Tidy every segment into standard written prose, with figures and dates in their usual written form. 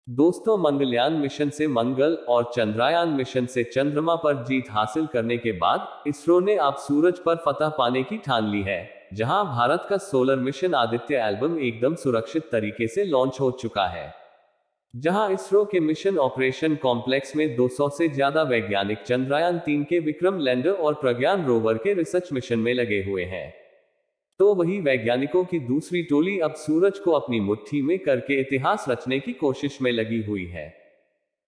दोस्तों, मंगलयान मिशन से मंगल और चंद्रयान मिशन से चंद्रमा पर जीत हासिल करने के बाद इसरो ने अब सूरज पर फतह पाने की ठान ली है। जहां भारत का सोलर मिशन आदित्य एल्बम एकदम सुरक्षित तरीके से लॉन्च हो चुका है। जहां इसरो के मिशन ऑपरेशन कॉम्प्लेक्स में 200 से ज्यादा वैज्ञानिक चंद्रयान 3 के विक्रम लैंडर और प्रज्ञान रोवर के रिसर्च मिशन में लगे हुए हैं। तो वही वैज्ञानिकों की दूसरी टोली अब सूरज को अपनी मुट्ठी में करके इतिहास रचने की कोशिश में लगी हुई है।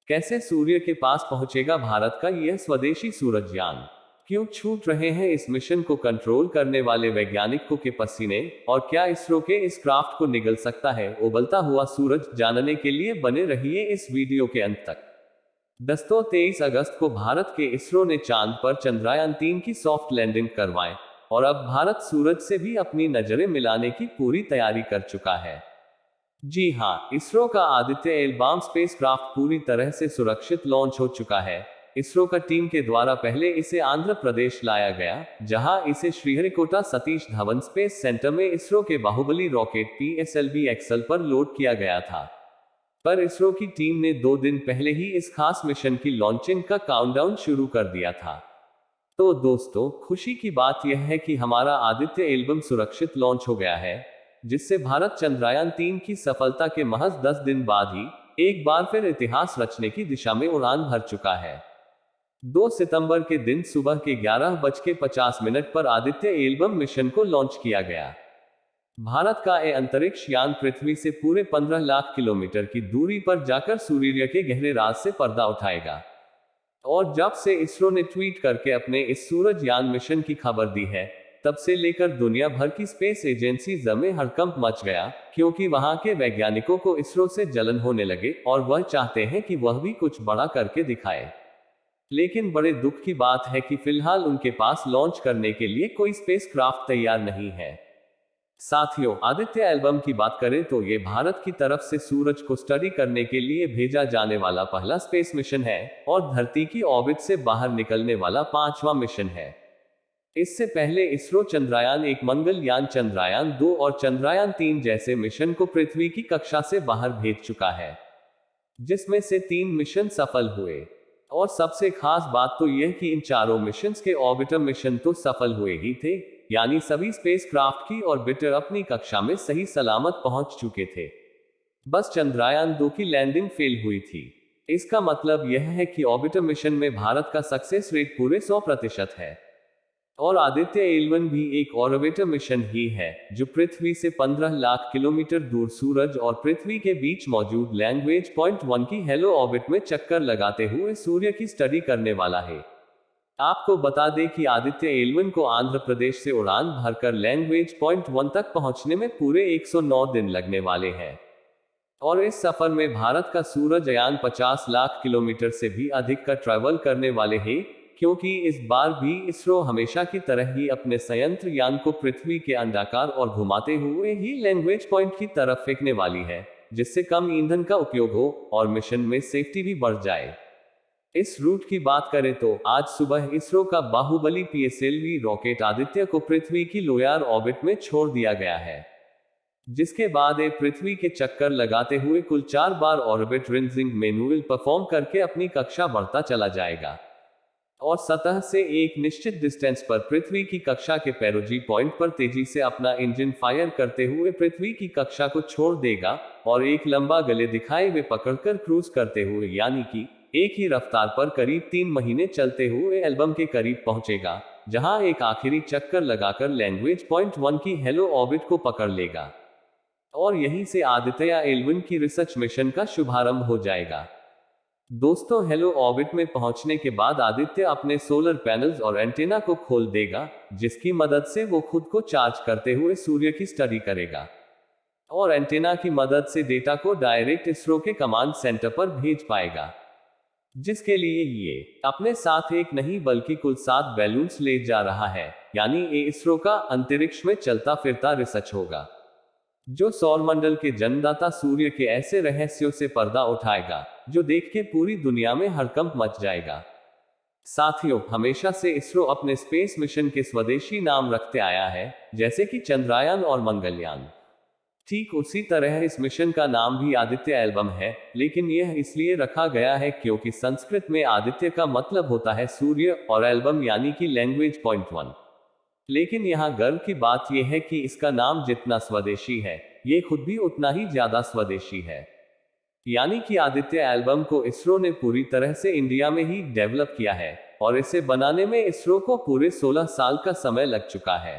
कैसे सूर्य के पास पहुंचेगा भारत का यह स्वदेशी सूरजयान? क्यों छूट रहे हैं इस मिशन को कंट्रोल करने वाले वैज्ञानिकों के पसीने? और क्या इसरो के इस क्राफ्ट को निगल सकता है उबलता हुआ सूरज? जानने के लिए बने रहिए इस वीडियो के अंत तक। दोस्तों, 23 अगस्त को भारत के इसरो ने चांद पर चंद्रयान 3 की सॉफ्ट लैंडिंग करवाई और अब भारत सूरज से भी अपनी नजरें मिलाने की पूरी तैयारी कर चुका है। जी हां, इसरो का आदित्य एल स्पेसक्राफ्ट पूरी तरह से सुरक्षित लॉन्च हो चुका है। इसरो का टीम के द्वारा पहले इसे आंध्र प्रदेश लाया गया, जहां इसे श्रीहरिकोटा सतीश धवन स्पेस सेंटर में इसरो के बाहुबली रॉकेट PSLV एक्सल पर लोड किया गया था। पर इसरो की टीम ने 2 दिन पहले ही इस खास मिशन की लॉन्चिंग का काउंटडाउन शुरू कर दिया था। तो दोस्तों, खुशी की बात यह है कि हमारा आदित्य एल्बम सुरक्षित लॉन्च हो गया है, जिससे भारत चंद्रयान 3 की सफलता के महज 10 दिन बाद ही एक बार फिर इतिहास रचने की दिशा में उड़ान भर चुका है। 2 सितंबर के दिन सुबह के 11:50 पर आदित्य एल्बम मिशन को लॉन्च किया गया। भारत का ये अंतरिक्ष यान पृथ्वी से पूरे 15 लाख किलोमीटर की दूरी पर जाकर सूर्य के गहरे राज से पर्दा उठाएगा। और जब से इसरो ने ट्वीट करके अपने इस सूरज यान मिशन की खबर दी है, तब से लेकर दुनिया भर की स्पेस एजेंसीज में हड़कंप मच गया, क्योंकि वहां के वैज्ञानिकों को इसरो से जलन होने लगे और वह चाहते हैं कि वह भी कुछ बड़ा करके दिखाए। लेकिन बड़े दुख की बात है कि फिलहाल उनके पास लॉन्च करने के लिए कोई स्पेसक्राफ्ट तैयार नहीं है। साथियों, आदित्य एल्बम की बात करें तो ये भारत की तरफ से सूरज को स्टडी करने के लिए भेजा जाने वाला पहला स्पेस मिशन है और धरती की ऑर्बिट से बाहर निकलने वाला 5वां मिशन है। इससे पहले इसरो चंद्रयान 1, मंगलयान चंद्रयान 2 और चंद्रयान 3 जैसे मिशन को पृथ्वी की कक्षा से बाहर भेज चुका है, जिसमें से 3 मिशन सफल हुए। और सबसे खास बात तो यह कि इन चारों मिशन के ऑर्बिटर मिशन तो सफल हुए ही थे, यानी सभी स्पेसक्राफ्ट की ऑर्बिटर अपनी कक्षा में सही सलामत पहुंच चुके थे। बस चंद्रयान 2 की लैंडिंग फेल हुई थी। इसका मतलब यह है कि ऑर्बिटर मिशन में भारत का सक्सेस रेट पूरे 100% है। और आदित्य एल1 भी एक ऑर्बिटर मिशन ही है, जो पृथ्वी से 15 लाख किलोमीटर दूर सूरज और पृथ्वी के बीच मौजूद लैंग्वेज पॉइंट 1 की हेलो ऑर्बिट में चक्कर लगाते हुए सूर्य की स्टडी करने वाला है। आपको बता दें कि आदित्य एल1 को आंध्र प्रदेश से उड़ान भरकर लैंग्वेज पॉइंट 1 तक पहुंचने में पूरे 109 दिन लगने वाले हैं। और इस सफर में भारत का सूरजयान 50 लाख किलोमीटर से भी अधिक का ट्रैवल करने वाले हैं, क्योंकि इस बार भी इसरो हमेशा की तरह ही अपने संयंत्र यान को पृथ्वी के अंडाकार और घुमाते हुए ही लैंग्वेज पॉइंट की तरफ फेंकने वाली है, जिससे कम ईंधन का उपयोग हो और मिशन में सेफ्टी भी बढ़ जाए। इस रूट की बात करें तो आज सुबह इसरो का बाहुबली PSLV रॉकेट आदित्य को पृथ्वी की लोअर ऑर्बिट में छोड़ दिया गया है, जिसके बाद ये पृथ्वी के चक्कर लगाते हुए कुल 4 बार ऑर्बिट रिंजिंग मैनुअल परफॉर्म करके अपनी कक्षा बढ़ता चला जाएगा और सतह से एक निश्चित डिस्टेंस पर पृथ्वी की कक्षा के पेरोजी पॉइंट पर तेजी से अपना इंजन फायर करते हुए पृथ्वी की कक्षा को छोड़ देगा और एक लंबा गले दिखाए हुए पकड़कर क्रूज करते हुए, यानी कि एक ही रफ्तार पर करीब 3 महीने चलते हुए एल्बम के करीब पहुंचेगा, जहां एक आखिरी चक्कर लगाकर लैंग्वेज पॉइंट 1 की हेलो ऑर्बिट को पकड़ लेगा। और यहीं से आदित्य एल1 की रिसर्च मिशन का शुभारंभ हो जाएगा। दोस्तों, हेलो ऑर्बिट में पहुंचने के बाद आदित्य अपने सोलर पैनल्स और एंटेना को खोल देगा, जिसकी मदद से वो खुद को चार्ज करते हुए सूर्य की स्टडी करेगा और एंटेना की मदद से डेटा को डायरेक्ट इसरो के कमांड सेंटर पर भेज पाएगा, जिसके लिए ये अपने साथ एक नहीं बल्कि कुल 7 बैलून्स ले जा रहा है। यानी ये इसरो का अंतरिक्ष में चलता फिरता रिसर्च होगा, जो सौरमंडल के जन्मदाता सूर्य के ऐसे रहस्यों से पर्दा उठाएगा जो देख के पूरी दुनिया में हड़कंप मच जाएगा। साथियों, हमेशा से इसरो अपने स्पेस मिशन के स्वदेशी नाम रखते आया है, जैसे कि चंद्रयान और मंगलयान। ठीक उसी तरह इस मिशन का नाम भी आदित्य एल्बम है, लेकिन यह इसलिए रखा गया है क्योंकि संस्कृत में आदित्य का मतलब होता है सूर्य और एल्बम यानी कि लैंग्वेज .1। लेकिन यहाँ गर्व की बात यह है कि इसका नाम जितना स्वदेशी है, ये खुद भी उतना ही ज्यादा स्वदेशी है। यानी कि आदित्य एल्बम को इसरो ने पूरी तरह से इंडिया में ही डेवलप किया है और इसे बनाने में इसरो को पूरे 16 साल का समय लग चुका है।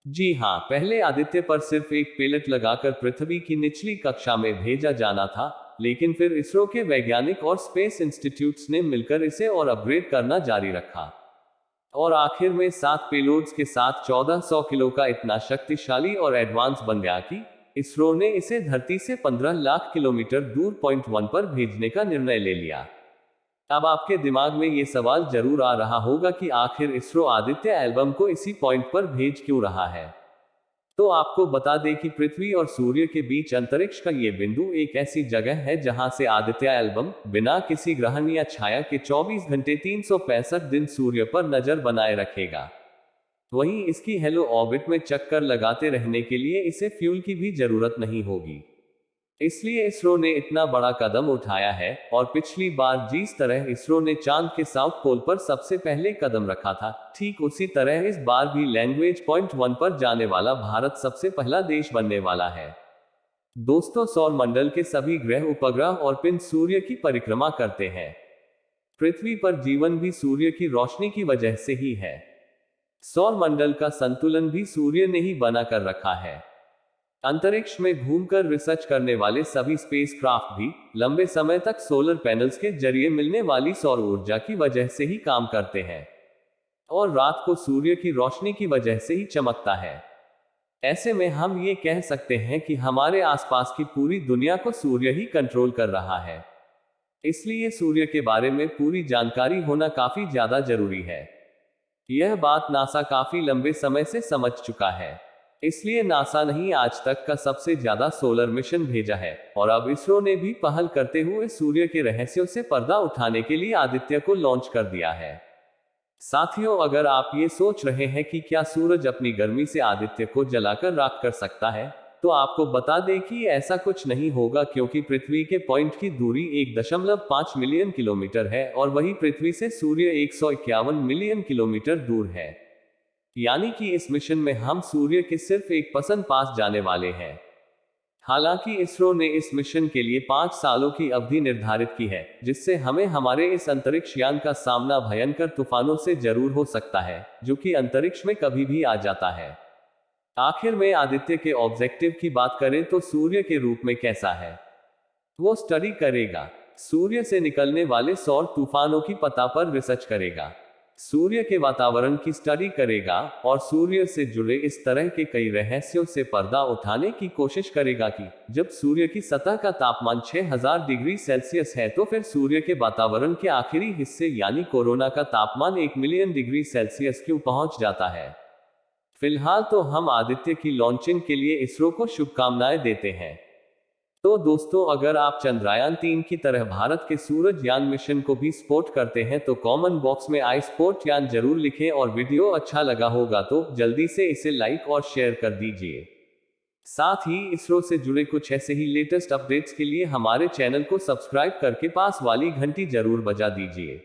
जी हाँ, पहले आदित्य पर सिर्फ एक पेलेट लगाकर पृथ्वी की निचली कक्षा में भेजा जाना था, लेकिन फिर इसरो के वैज्ञानिक और स्पेस इंस्टीट्यूट्स ने मिलकर इसे और अपग्रेड करना जारी रखा और आखिर में 7 पेलोड्स के साथ 1400 किलो का इतना शक्तिशाली और एडवांस बन गया कि इसरो ने इसे धरती से 15 लाख किलोमीटर दूर .1 पर भेजने का निर्णय ले लिया। अब आपके दिमाग में ये सवाल जरूर आ रहा होगा कि आखिर इसरो आदित्य एल्बम को इसी पॉइंट पर भेज क्यों रहा है। तो आपको बता दें कि पृथ्वी और सूर्य के बीच अंतरिक्ष का ये बिंदु एक ऐसी जगह है जहां से आदित्य एल्बम बिना किसी ग्रहण या छाया के 24 घंटे 365 दिन सूर्य पर नजर बनाए रखेगा। वहीं इसकी हेलो ऑर्बिट में चक्कर लगाते रहने के लिए इसे फ्यूल की भी जरूरत नहीं होगी। इसलिए इसरो ने इतना बड़ा कदम उठाया है और पिछली बार जिस तरह इसरो ने चांद के साउथ पोल पर सबसे पहले कदम रखा था, ठीक उसी तरह इस बार भी लैंग्वेज .1 पर जाने वाला भारत सबसे पहला देश बनने वाला है। दोस्तों, सौर मंडल के सभी ग्रह, उपग्रह और पिंड सूर्य की परिक्रमा करते हैं। पृथ्वी पर जीवन भी सूर्य की रोशनी की वजह से ही है। सौर मंडल का संतुलन भी सूर्य ने ही बना कर रखा है। अंतरिक्ष में घूमकर रिसर्च करने वाले सभी स्पेसक्राफ्ट भी लंबे समय तक सोलर पैनल्स के जरिए मिलने वाली सौर ऊर्जा की वजह से ही काम करते हैं और रात को सूर्य की रोशनी की वजह से ही चमकता है। ऐसे में हम ये कह सकते हैं कि हमारे आसपास की पूरी दुनिया को सूर्य ही कंट्रोल कर रहा है। इसलिए सूर्य के बारे में पूरी जानकारी होना काफी ज्यादा जरूरी है। यह बात नासा काफी लंबे समय से समझ चुका है। इसलिए नासा ने ही आज तक का सबसे ज्यादा सोलर मिशन भेजा है और अब इसरो ने भी पहल करते हुए सूर्य के रहस्यों से पर्दा उठाने के लिए आदित्य को लॉन्च कर दिया है। साथियों, अगर आप ये सोच रहे हैं कि क्या सूरज अपनी गर्मी से आदित्य को जलाकर राख कर सकता है, तो आपको बता दें कि ऐसा कुछ नहीं होगा, क्योंकि पृथ्वी के पॉइंट की दूरी 1.5 मिलियन किलोमीटर है और वही पृथ्वी से सूर्य 151 मिलियन किलोमीटर दूर है। यानी कि इस मिशन में हम सूर्य के सिर्फ 1% पास जाने वाले हैं। हालांकि इसरो ने इस मिशन के लिए 5 सालों की अवधि निर्धारित की है, जिससे हमें हमारे इस अंतरिक्ष यान का सामना भयंकर तूफानों से जरूर हो सकता है, जो कि अंतरिक्ष में कभी भी आ जाता है। आखिर में आदित्य के ऑब्जेक्टिव की बात करें तो सूर्य के रूप में कैसा है, वो स्टडी करेगा। सूर्य से निकलने वाले सौर तूफानों की पता पर रिसर्च करेगा, सूर्य के वातावरण की स्टडी करेगा और सूर्य से जुड़े इस तरह के कई रहस्यों से पर्दा उठाने की कोशिश करेगा कि जब सूर्य की सतह का तापमान 6000 डिग्री सेल्सियस है, तो फिर सूर्य के वातावरण के आखिरी हिस्से यानी कोरोना का तापमान 1 मिलियन डिग्री सेल्सियस क्यों पहुंच जाता है। फिलहाल तो हम आदित्य की लॉन्चिंग के लिए इसरो को शुभकामनाएं देते हैं। तो दोस्तों, अगर आप चंद्रयान 3 की तरह भारत के सूरज यान मिशन को भी सपोर्ट करते हैं तो कमेंट बॉक्स में आई सपोर्ट यान जरूर लिखें और वीडियो अच्छा लगा होगा तो जल्दी से इसे लाइक और शेयर कर दीजिए। साथ ही इसरो से जुड़े कुछ ऐसे ही लेटेस्ट अपडेट्स के लिए हमारे चैनल को सब्सक्राइब करके पास वाली घंटी जरूर बजा दीजिए।